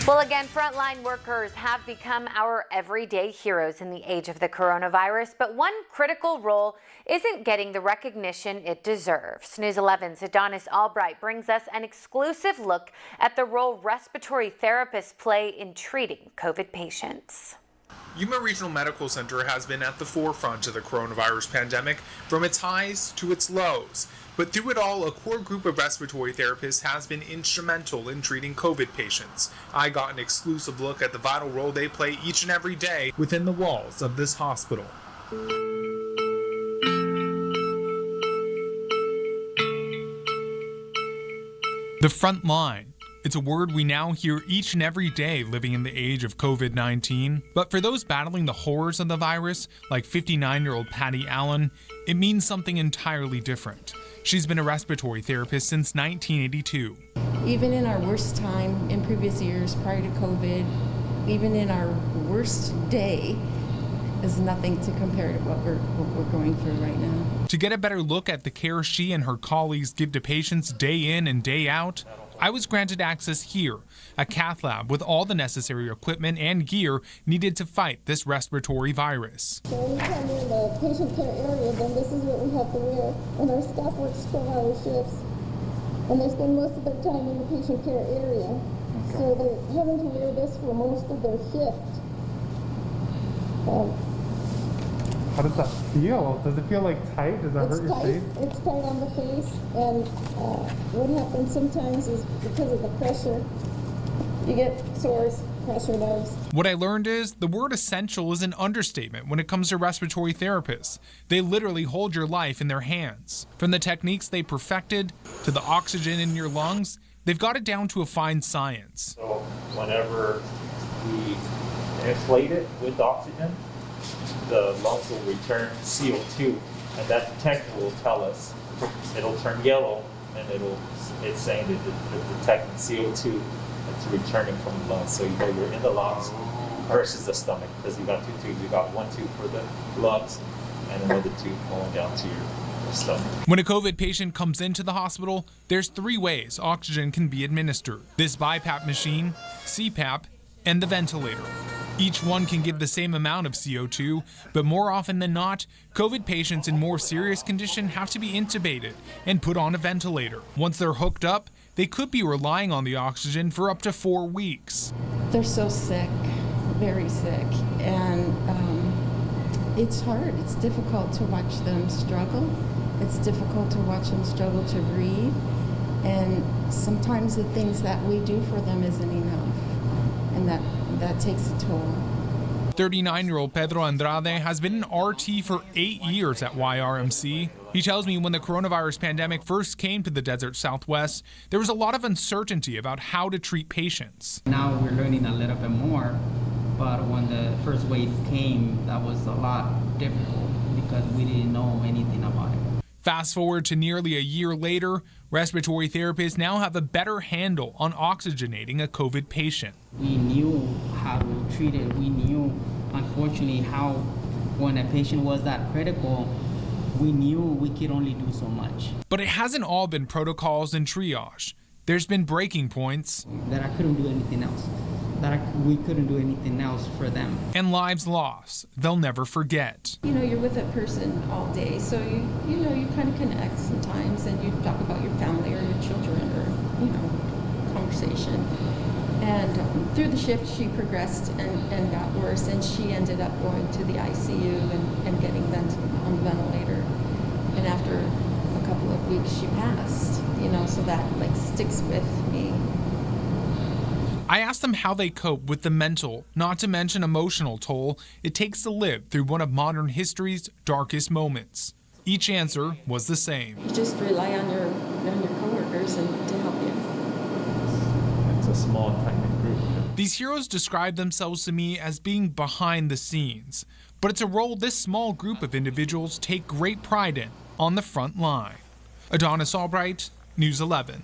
Well, again, frontline workers have become our everyday heroes in the age of the coronavirus, but one critical role isn't getting the recognition it deserves. News 11's Adonis Albright brings us an exclusive look at the role respiratory therapists play in treating COVID patients. Yuma Regional Medical Center has been at the forefront of the coronavirus pandemic from its highs to its lows. But through it all, a core group of respiratory therapists has been instrumental in treating COVID patients. I got an exclusive look at the vital role they play each and every day within the walls of this hospital. The front line. It's a word we now hear each and every day living in the age of COVID-19. But for those battling the horrors of the virus, like 59-year-old Patty Allen, it means something entirely different. She's been a respiratory therapist since 1982. Even in our worst time in previous years prior to COVID, even in our worst day, is nothing to compare to what we're going through right now. To get a better look at the care she and her colleagues give to patients day in and day out, I was granted access here, a cath lab with all the necessary equipment and gear needed to fight this respiratory virus. So anytime we're in the patient care area, then this is what we have to wear. And our staff works 12-hour shifts, and they spend most of their time in the patient care area. Okay. So they're having to wear this for most of their shift. How does that feel? Does it feel like tight? Does that hurt your face? It's tight on the face, and what happens sometimes is because of the pressure, you get sores, pressure nerves. What I learned is the word essential is an understatement when it comes to respiratory therapists. They literally hold your life in their hands. From the techniques they perfected to the oxygen in your lungs, they've got it down to a fine science. So whenever we inflate it with oxygen, the lungs will return CO2, and that detector will tell us. It'll turn yellow, and it's saying that it's detecting CO2 that's returning from the lungs. So you know you're in the lungs versus the stomach, because you got two tubes. You got one tube for the lungs and another tube going down to your stomach. When a COVID patient comes into the hospital, there's 3 ways oxygen can be administered: this BiPAP machine, CPAP, and the ventilator. Each one can give the same amount of CO2, but more often than not, COVID patients in more serious condition have to be intubated and put on a ventilator. Once they're hooked up, they could be relying on the oxygen for up to 4 weeks. They're so sick, very sick, and it's hard. It's difficult to watch them struggle. It's difficult to watch them struggle to breathe, and sometimes the things that we do for them isn't enough, and that takes a toll. 39-year-old Pedro Andrade has been an RT for 8 years at YRMC. He tells me when the coronavirus pandemic first came to the desert Southwest, there was a lot of uncertainty about how to treat patients. Now we're learning a little bit more, but when the first wave came, that was a lot difficult because we didn't know anything about it. Fast forward to nearly a year later, respiratory therapists now have a better handle on oxygenating a COVID patient. We knew how to treat it. We knew, unfortunately, how when a patient was that critical, we knew we could only do so much. But it hasn't all been protocols and triage. There's been breaking points. That I couldn't do anything else. We couldn't do anything else for them. And lives lost they'll never forget. You know, you're with that person all day, so you know, you kind of connect sometimes, and you talk about your family or your children or, you know, conversation. And through the shift, she progressed and got worse, and she ended up going to the ICU and getting on the ventilator. And after a couple of weeks, she passed, you know, so that like sticks with me. I asked them how they cope with the mental, not to mention emotional toll it takes to live through one of modern history's darkest moments. Each answer was the same. You just rely on your coworkers and to help you. It's a small, tight group. These heroes describe themselves to me as being behind the scenes, but it's a role this small group of individuals take great pride in on the front line. Adonis Albright, News 11.